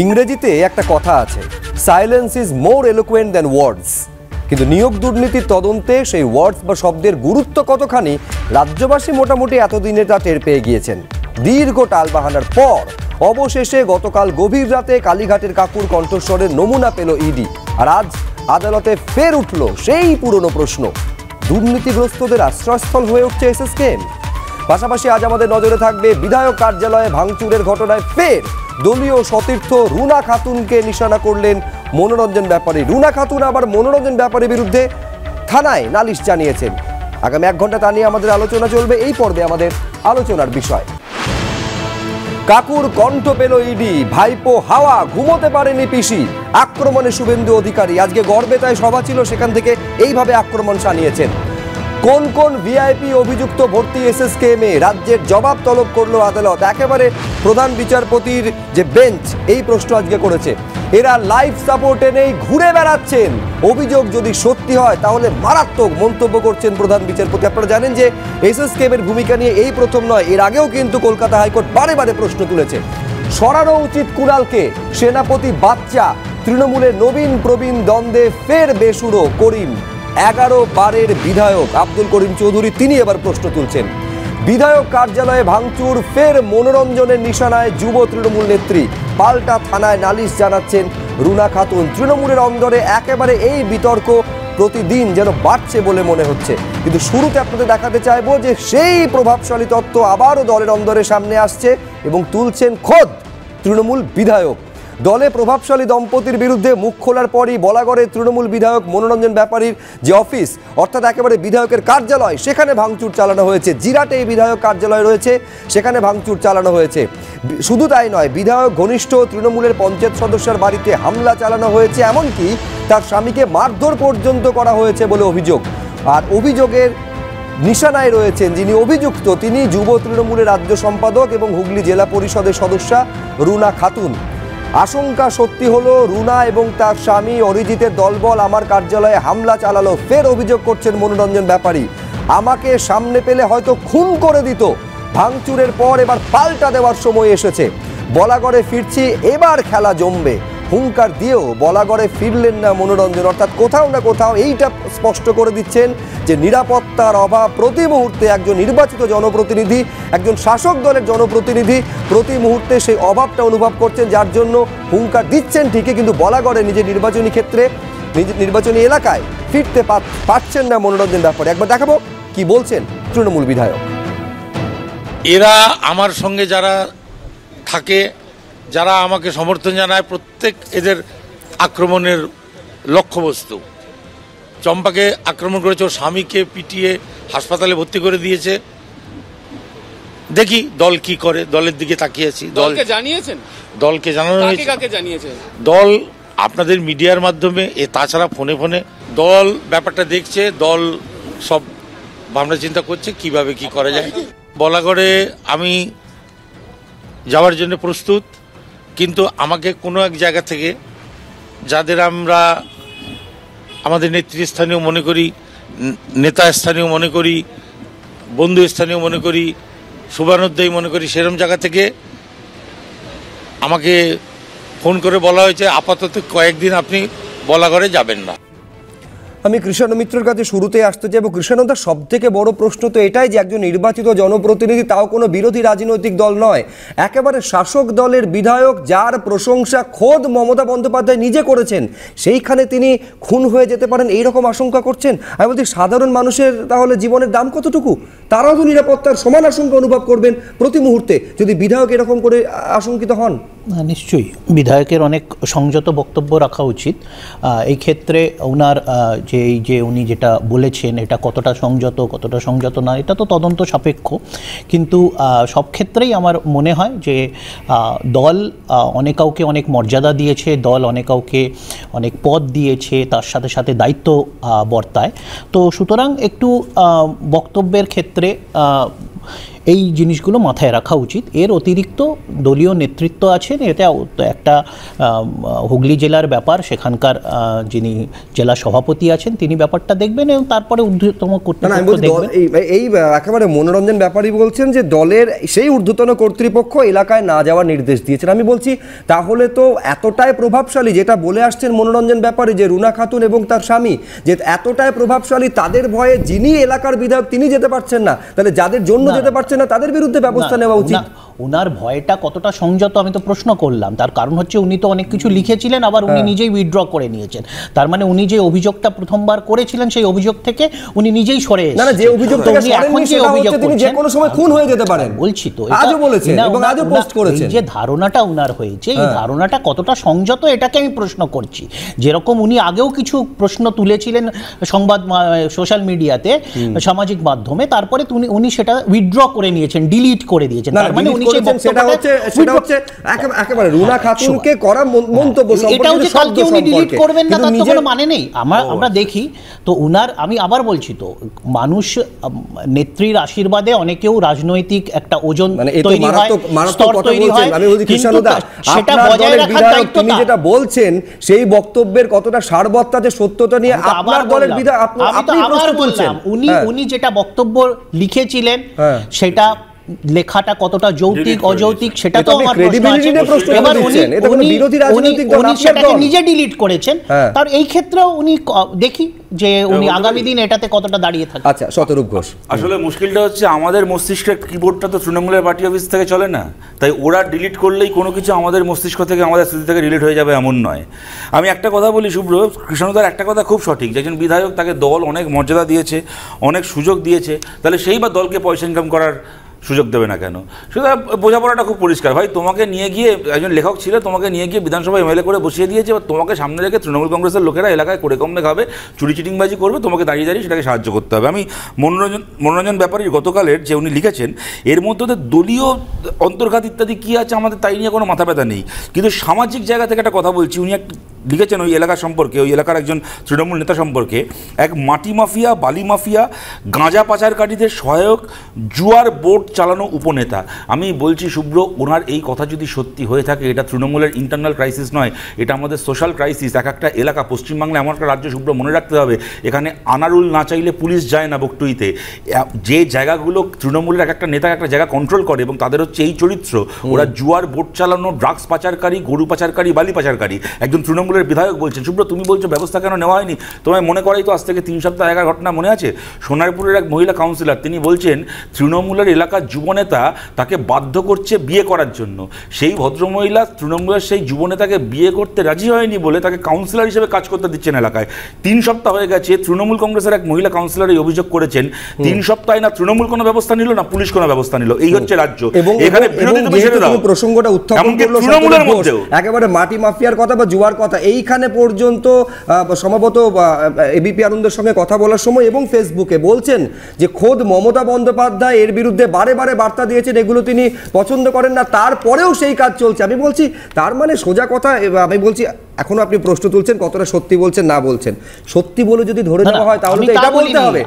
ইংরেজিতে একটা কথা আছে, silence is more eloquent than ওয়ার্ডস। কিন্তু নিয়োগ দুর্নীতির তদন্তে সেই ওয়ার্ডস বা শব্দের গুরুত্ব কতখানি রাজ্যবাসী মোটামুটি এতদিনে তা টের পেয়ে গিয়েছেন। দীর্ঘ টালবাহানার পর অবশেষে গতকাল গভীর রাতে কালীঘাটের কাকুর কণ্ঠস্বরের নমুনা পেল ইডি। আর আজ আদালতে ফের উঠল সেই পুরনো প্রশ্ন, দুর্নীতিগ্রস্তদের আশ্রয়স্থল হয়ে উঠছে এসএসকেএম। পাশাপাশি আজ আমাদের নজরে থাকবে বিধায়ক কার্যালয়ে ভাঙচুরের ঘটনায় ফের দলীয় সতীর্থ রুনা খাতুনকে নিশানা করলেন মনোরঞ্জন ব্যাপারী। রুনা খাতুন আবার মনোরঞ্জন ব্যাপারীর বিরুদ্ধে থানায় নালিশ জানিয়েছেন। আগামী 1 ঘন্টা তা নিয়ে আমাদের আলোচনা চলবে। এই পর্বে আমাদের আলোচনার বিষয়, কাকুর কণ্ঠ পেল ইডি, ভাইপো হাওয়া, ঘুমোতে পারেনি পিসি, আক্রমণে শুভেন্দু অধিকারী। আজকে গড়বেতায় সভা ছিল, সেখান থেকে এইভাবে আক্রমণ শানিয়েছেন। কোন কোন ভিআইপি অভিযুক্ত ভর্তি এসএসকেএম এ, রাজ্যের জবাব তলব করলো আদালত। একেবারে প্রধান বিচারপতির যে বেঞ্চ এই প্রশ্ন আজকে করেছে। এরা লাইফ সাপোর্টে নেই, ঘুরে বেড়াচ্ছেন। অভিযোগ যদি সত্যি হয় তাহলে মারাত্মক মন্তব্য করছেন প্রধান বিচারপতি। আপনারা জানেন যে এসএসকেএম এর ভূমিকা নিয়ে এই প্রথম নয়, এর আগেও কিন্তু কলকাতা হাইকোর্ট বারে বারে প্রশ্ন তুলেছে। সরানো উচিত কুণালকে, সেনাপতি বাচ্চা, তৃণমূলের নবীন প্রবীণ দ্বন্দ্বে ফের বেসুরো করিম। 11 বারের বিধায়ক আব্দুল করিম চৌধুরী তিনি এবার প্রশ্ন তুলছেন। বিধায়ক কার্যালয়ে ভাঙচুর, ফের মনোরঞ্জনের নিশানায় যুব তৃণমূল নেত্রী। পাল্টা থানায় নালিশ জানাচ্ছেন রুনা খাতুন। তৃণমূলের অন্দরে একেবারে এই বিতর্ক প্রতিদিন যেন বাড়ছে বলে মনে হচ্ছে। কিন্তু শুরুতে আপনাদের দেখাতে চাইবো যে সেই প্রভাবশালী তত্ত্ব আবারও দলের অন্দরে সামনে আসছে এবং তুলছেন খোদ তৃণমূল বিধায়ক। দলে প্রভাবশালী দম্পতির বিরুদ্ধে মুখ খোলার পরই বলাগড়ে তৃণমূল বিধায়ক মনোরঞ্জন ব্যাপারীর যে অফিস, অর্থাৎ একেবারে বিধায়কের কার্যালয়, সেখানে ভাঙচুর চালানো হয়েছে। জিরাটে এই বিধায়ক কার্যালয় রয়েছে, সেখানে ভাঙচুর চালানো হয়েছে। শুধু তাই নয়, বিধায়ক ঘনিষ্ঠ তৃণমূলের পঞ্চায়েত সদস্যের বাড়িতে হামলা চালানো হয়েছে, এমনকি তার স্বামীকে মারধর পর্যন্ত করা হয়েছে বলে অভিযোগ। আর অভিযোগের নিশানায় রয়েছেন যিনি অভিযুক্ত, তিনি যুব তৃণমূলের রাজ্য সম্পাদক এবং হুগলি জেলা পরিষদের সদস্যা রুনা খাতুন। আশঙ্কা সত্যি হলো, রুনা এবং তার স্বামী অরিজিতের দলবল আমার কার্যালয়ে হামলা চালালো। ফের অভিযোগ করছেন মনোরঞ্জন ব্যাপারী, আমাকে সামনে পেলে হয়তো খুন করে দিত। ভাঙচুরের পর এবার পাল্টা দেওয়ার সময় এসেছে। বলাগড়ে ফিরছি, এবার খেলা জমবে। হুঙ্কার দিয়েও বলাগড়ে ফিরলেন না মনোরঞ্জন। অর্থাৎ কোথাও না কোথাও এইটা স্পষ্ট করে দিচ্ছেন যে নিরাপত্তার অভাব। প্রতি মুহূর্তে একজন নির্বাচিত জনপ্রতিনিধি, একজন শাসক দলের জনপ্রতিনিধি প্রতি মুহূর্তে সেই অভাবটা অনুভব করছেন, যার জন্য হুঙ্কার দিচ্ছেন ঠিকই, কিন্তু বলাগড়ে নিজের নির্বাচনী ক্ষেত্রে, নিজের নির্বাচনী এলাকায় ফিরতে পারছেন না মনোরঞ্জন ব্যাপারে। একবার দেখাবো কি বলছেন তৃণমূল বিধায়ক। এরা আমার সঙ্গে যারা থাকে, যারা আমাকে সমর্থন জানায়, প্রত্যেক এদের আক্রমণের লক্ষ্যবস্তু। চম্পাকে আক্রমণ করেছে, ওর স্বামীকে পিটিয়ে হাসপাতালে ভর্তি করে দিয়েছে। দেখি দল কি করে, দলের দিকে তাকিয়েছি। দলকে জানিয়েছেন? দলকে জানানো হয়েছে। কাকে জানিয়েছেন? দল আপনাদের মিডিয়ার মাধ্যমে, তাছাড়া ফোনে ফোনে দল ব্যাপারটা দেখছে। দল সব ভাবনা চিন্তা করছে কিভাবে কি করা যায়। বলাগড়ে আমি যাওয়ার জন্য প্রস্তুত, কিন্তু আমাকে কোনো এক জায়গা থেকে যাদের আমরা আমাদের নেতৃস্থানীয় মনে করি, নেতা স্থানীয় মনে করি, বন্ধু স্থানীয় মনে করি, শুভানুধ্যায়ী মনে করি, সেরকম জায়গা থেকে আমাকে ফোন করে বলা হয়েছে আপাতত কয়েকদিন আপনি বলাগড়ে যাবেন না। আমি কৃষ্ণ মিত্রের কাছে শুরুতে আসতে চাইব। কৃষ্ণদার সব থেকে বড় প্রশ্ন তো এটাই যে একজন নির্বাচিত জনপ্রতিনিধি, তাও কোনো বিরোধী রাজনৈতিক দল নয়, একেবারে শাসক দলের বিধায়ক, যার প্রশংসা খোদ মমতা বন্দ্যোপাধ্যায় নিজে করেছেন, সেইখানে তিনি খুন হয়ে যেতে পারেন এইরকম আশঙ্কা করছেন। আমি বলছি সাধারণ মানুষের তাহলে জীবনের দাম কতটুকু? তারাও তো নিরাপত্তার সমান আশঙ্কা অনুভব করবেন প্রতি মুহূর্তে যদি বিধায়ক এরকম করে আশঙ্কিত হন। নিশ্চয়ই বিধায়কের অনেক সংযত বক্তব্য রাখা উচিত। এই ক্ষেত্রে ওনার যে উনি যেটা বলেছেন এটা কতটা সংযত না, এটা তো তদন্ত সাপেক্ষ। কিন্তু সব ক্ষেত্রেই আমার মনে হয় যে দল অনেক কাউকে অনেক মর্যাদা দিয়েছে, দল অনেক কাউকে অনেক পদ দিয়েছে, তার সাথে সাথে দায়িত্ব বর্তায়। তো সুতরাং একটু বক্তব্যের ক্ষেত্রে এই জিনিসগুলো মাথায় রাখা উচিত। এর অতিরিক্ত দলীয় নেতৃত্ব আছেন, এটা একটা হুগলি জেলার ব্যাপার, সেখানকার যিনি জেলা সভাপতি আছেন তিনি ব্যাপারটা দেখবেন এবং তারপরে ঊর্ধ্বতম কর্তৃপক্ষ দেখবেন। এই একেবারে মনোরঞ্জন ব্যাপারই বলছেন যে দলের সেই ঊর্ধ্বতন কর্তৃপক্ষ এলাকায় না যাওয়ার নির্দেশ দিয়েছেন। আমি বলছি তাহলে তো এতটাই প্রভাবশালী, যেটা বলে আসছেন মনোরঞ্জন ব্যাপারী যে রুনা খাতুন এবং তার স্বামী, যে এতটাই প্রভাবশালী, তাদের ভয়ে যিনি এলাকার বিধায়ক তিনি যেতে পারছেন না, তাহলে যাদের জন্য যেতে পারছেন না তাদের বিরুদ্ধে ব্যবস্থা নেওয়া উচিত। ওনার ভয়টা কতটা সংযত আমি তো প্রশ্ন করলাম। তার কারণ হচ্ছে উনি তো অনেক কিছু লিখেছিলেন, আবার উনি নিজেই উইথড্র করে নিয়েছেন। তার মানে উনি যে অভিযোগটা প্রথমবার করেছিলেন সেই অভিযোগ থেকে উনি নিজেই সরে এসেছেন। না, যে অভিযোগ থেকে সরেননি সেটা হচ্ছে তিনি যে কোনো সময় খুন হয়ে যেতে পারেন বলছি তো, আজও বলেছেন এবং আজও পোস্ট করেছেন। এই যে ধারণাটা উনার হয়েছে, এই ধারণাটা কতটা সংযত এটাকে আমি প্রশ্ন করছি। যেরকম উনি আগেও কিছু প্রশ্ন তুলেছিলেন সংবাদ সোশ্যাল মিডিয়াতে, সামাজিক মাধ্যমে, তারপরে উনি সেটা উইথড্র করে নিয়েছেন, ডিলিট করে দিয়েছেন। তার মানে উনি সেই সেটা হচ্ছে একেবারে রুনা খাতুনকে করা মন্তব্য সম্পর্কে, এটাও যে কালকে উনি ডিলিট করবেন না তার তো কোনো মানে নেই। আমরা দেখি তো উনার, আমি আবার বলছি তো, মানুষ নেত্রীর আশীর্বাদে অনেকেও রাজনৈতিক একটা ওজন তৈরি হয়, স্তর তৈরি হয়, সেটা বজায় রাখার দায়িত্ব তিনি যেটা বলছেন সেই বক্তব্যের কতটা সারবত্তা যে সত্যতা নিয়ে আপনার দলের বিধায়ক আপনি প্রশ্ন তুলছেন। উনি যেটা বক্তব্য লিখেছিলেন সেটা লেখাটা কতটা যৌক্তিক অযৌক্তিক সেটা তো আমার প্রশ্ন আছে। এবার উনি সেটাকে নিজে ডিলিট করেছেন, তার এই ক্ষেত্রেও উনি দেখি যে উনি আগামী দিন এটাতে কতটা দাঁড়িয়ে থাকবে। আচ্ছা, শতরূপ ঘোষ, আসলে মুশকিলটা হচ্ছে আমাদের মস্তিষ্কের কিবোর্ডটা তো তৃণমূলের পার্টি অফিস থেকে চলে না, তাই ওরা ডিলিট করলেই কোনো কিছু আমাদের মস্তিষ্ক থেকে, আমাদের স্মৃতি থেকে ডিলিট হয়ে যাবে এমন নয়। আমি একটা কথা বলি শুভ্র, কৃষ্ণদার একটা কথা খুব সঠিক, যে একজন বিধায়ক, তাকে দল অনেক মর্যাদা দিয়েছে, অনেক সুযোগ দিয়েছে, তাহলে সেই বা দলকে পয়সা ইনকাম করার সুযোগ দেবে না কেন? সুতরাং বোঝাপড়াটা খুব পরিষ্কার। ভাই, তোমাকে নিয়ে গিয়ে একজন লেখক ছিল, তোমাকে নিয়ে গিয়ে বিধানসভায় এমএলএ করে বসিয়ে দিয়েছে, এবার তোমাকে সামনে রেখে তৃণমূল কংগ্রেসের লোকেরা এলাকায় করে কমে খাবে, চুরি চিটিংবাজি করবে, তোমাকে দাঁড়িয়ে দাঁড়িয়ে সেটাকে সাহায্য করতে হবে। আমি মনোরঞ্জন ব্যাপারীর গতকালের যে উনি লিখেছেন, এর মধ্যে দলীয় অন্তর্ঘাত ইত্যাদি কী আছে আমাদের তাই নিয়ে কোনো মাথা ব্যথা নেই, কিন্তু সামাজিক জায়গা থেকে একটা কথা বলছি। উনি লিখেছেন ওই এলাকা সম্পর্কে, ওই এলাকার একজন তৃণমূল নেতা সম্পর্কে, এক মাটি মাফিয়া, বালি মাফিয়া, গাঁজা পাচারকারীদের সহায়ক, জুয়ার বোট চালানো উপনেতা। আমি বলছি শুভ্র, ওনার এই কথা যদি সত্যি হয়ে থাকে, এটা তৃণমূলের ইন্টারনাল ক্রাইসিস নয়, এটা আমাদের সোশ্যাল ক্রাইসিস। এক একটা এলাকা, পশ্চিমবাংলা এমন একটা রাজ্য শুভ্র, মনে রাখতে হবে, এখানে আনারুল না চাইলে পুলিশ যায় না বকটুইতে। যে জায়গাগুলো তৃণমূলের এক একটা নেতা একটা জায়গা কন্ট্রোল করে এবং তাদের হচ্ছে এই চরিত্র, ওরা জুয়ার বোট চালানো, ড্রাগস পাচারকারী, গরু পাচারকারী, বালি পাচারকারী। একজন তৃণমূলের বিধায়ক বলছেন। শুভ্র, তুমি বলছো ব্যবস্থা কেন নেওয়া হয়নি? তোমায় মনে করাই তো আজ থেকে 3 সপ্তাহ আগের ঘটনা মনে আছে? সোনারপুরের এক মহিলা কাউন্সিলর, তিনি বলছেন তৃণমূলের এলাকার যুবনেতা তাকে বাধ্য করছে বিয়ে করার জন্য। সেই ভদ্রমহিলা তৃণমূলের সেই যুবনেতাকে বিয়ে করতে রাজি হয়নি বলে তাকে কাউন্সিলর হিসেবে কাজ করতে দিচ্ছেন এলাকায়। 3 সপ্তাহ হয়ে গেছে, তৃণমূল কংগ্রেসের এক মহিলা কাউন্সিলর এই অভিযোগ করেছেন, 3 সপ্তাহে না তৃণমূল কোনো ব্যবস্থা নিল, না পুলিশ কোনো ব্যবস্থা নিল। এই হচ্ছে রাজ্য। এখানে প্রসঙ্গটা উত্থাপন করলো তৃণমূলের মধ্যেও একেবারে মাটি মাফিয়ার কথা বা জুয়ার কথা, এইখানে পর্যন্ত সম্ভবত এবিপি আনন্দের সঙ্গে কথা বলার সময় এবং ফেসবুকে বলছেন যে খোদ মমতা বন্দ্যোপাধ্যায় এর বিরুদ্ধে বারে বারে বার্তা দিয়েছেন, এগুলো তিনি পছন্দ করেন না, তারপরেও সেই কাজ চলছে। আমি বলছি তার মানে সোজা কথা, আমি বলছি এখনো আপনি প্রশ্ন তুলছেন কতটা সত্যি বলছেন না বলছেন। সত্যি বলে যদি ধরে নেওয়া হয় তাহলে তো এটা বলতে হবে,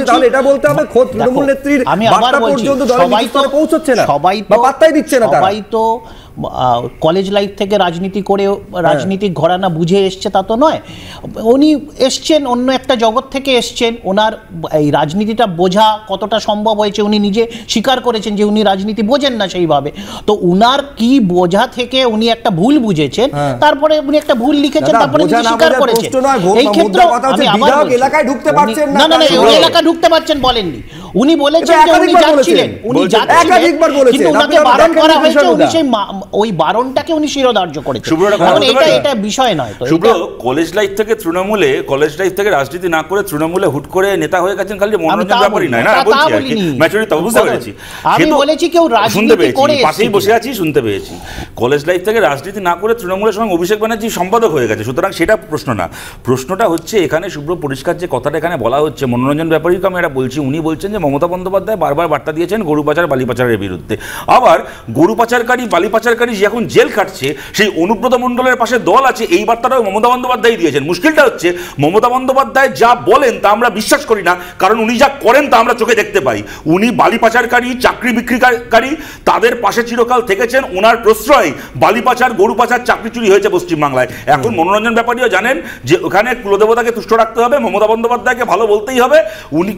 তাহলে এটা বলতে হবে খোদ তৃণমূল নেত্রীর বার্তা পর্যন্ত দলের স্তরে পৌঁছচ্ছে না, বা পাত্তাই দিচ্ছে না। সবাই তো কলেজ লাইফ থেকে রাজনীতি করে রাজনীতিক ঘরানা বুঝে এসছে তা তো নয়। উনি এসছেন অন্য একটা জগৎ থেকে এসছেন, ওনার এই রাজনীতিটা বোঝা কতটা সম্ভব হয়েছে উনি নিজে স্বীকার করেছেন যে উনি রাজনীতি বোঝেন না সেইভাবে। তো উনার কি বোঝা থেকে উনি একটা ভুল বুঝেছেন, তারপরে উনি একটা ভুল লিখেছেন, তারপরে উনি স্বীকার করেছেন। এই ক্ষেত্রে এলাকায় ঢুকতে পারছেন না, না এলাকায় ঢুকতে পারছেন বলেননি, উনি বলেছেন যে উনি যাচ্ছিলেন, কিন্তু ওনাকে বারণ করা হয়েছে, উনি সেই ওই বারণটাকে উনি শিরোধার্য করেছেন। এটা বিষয় নয়। তো শুভ্র, কলেজ লাইফ থেকে তৃণমূলে, কলেজ লাইফ থেকে রাজনীতি না করে তৃণমূলে হুট করে নেতা হয়ে গেছেন খালি মনোরঞ্জন ব্যাপারই নয়, না বলছি আর কি ম্যাচুরিটি তো বুঝতে পেরেছি। আমি বলেছি কেউ রাজনীতি করে পাশেই বসে আছি, শুনতে পেয়েছি। কলেজ লাইফ থেকে রাজনীতি না করে তৃণমূলের সঙ্গে অভিষেক ব্যানার্জি সম্পাদক হয়ে গেছে, সুতরাং সেটা প্রশ্ন না। প্রশ্নটা হচ্ছে এখানে শুভ্র পরিষ্কার যে কথাটা এখানে বলা হচ্ছে, মনোরঞ্জন ব্যাপারীকে আমি এটা বলছি, উনি বলছেন যে মমতা বন্দ্যোপাধ্যায় বারবার বার্তা দিয়েছেন গরু পাচার বালি পাচারের বিরুদ্ধে। আবার গরু পাচারকারী বালি পাচারকারী যে এখন জেল খাটছে সেই অনুব্রত মণ্ডলের পাশে দল আছে, এই বার্তাটাও মমতা বন্দ্যোপাধ্যায় দিয়েছেন। মুশকিলটা হচ্ছে মমতা বন্দ্যোপাধ্যায় যা বলেন তা আমরা বিশ্বাস করি না, কারণ উনি যা করেন তা আমরা চোখে দেখতে পাই। উনি বালি পাচারকারী, চাকরি বিক্রিকারী তাদের পাশে চিরকাল থেকেছেন। ওনার প্রশ্রয় বালি পাচার, গরু পাচার, চাকরি চুরি হয়েছে পশ্চিমবাংলায়। এখন মনোরঞ্জন ব্যাপারীও জানেন যে ওখানে কুলদেবতাকে তুষ্ট রাখতে হবে, মমতা বন্দ্যোপাধ্যায়কে ভালো বলতেই হবে। উনি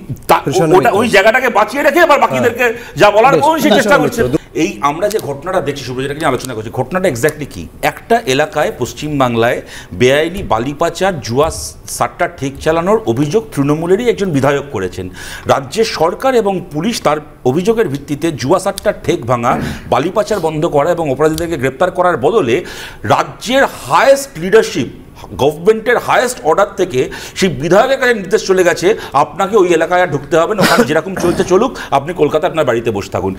ওই জায়গাটাকে বাঁচিয়ে রেখে এবার বাকিদেরকে যা বলার সেই চেষ্টা করছে। এই আমরা যে ঘটনাটা দেখছি শুভ্র, যেটা নিয়ে আলোচনা করছি, ঘটনাটা এক্স্যাক্টলি কি? একটা এলাকায় পশ্চিমবাংলায় বেআইনি বালি পাচার, জুয়া সাট্টা ঠেক চালানোর অভিযোগ তৃণমূলেরই একজন বিধায়ক করেছেন। রাজ্যের সরকার এবং পুলিশ তার অভিযোগের ভিত্তিতে জুয়া সাট্টার ঠেক ভাঙা, বালি পাচার বন্ধ করা এবং অপরাধীদেরকে গ্রেপ্তার করার বদলে রাজ্যের হায়েস্ট লিডারশিপ, গভর্নমেন্টের হায়েস্ট অর্ডার থেকে সেই বিধায়কের কাছে নির্দেশ চলে গেছে আপনাকে ওই এলাকায় আর ঢুকতে হবে না, ওখানে যেরকম চলছে চলুক, আপনি কলকাতায় আপনার বাড়িতে বসে থাকুন।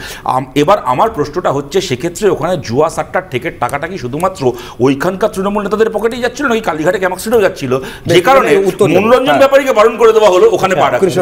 এবার আমার প্রশ্নটা হচ্ছে, সেক্ষেত্রে ওখানে জুয়া সাট্টার ঠেকের টাকাটা কি শুধুমাত্র ওইখানকার তৃণমূল নেতাদের পকেটেই যাচ্ছিল নাকি কালীঘাটে ক্যামাক্সিডেও যাচ্ছিল, যে কারণে মনোরঞ্জন ব্যাপারীকে বারণ করে দেওয়া হলো ওখানে পা রাখতে?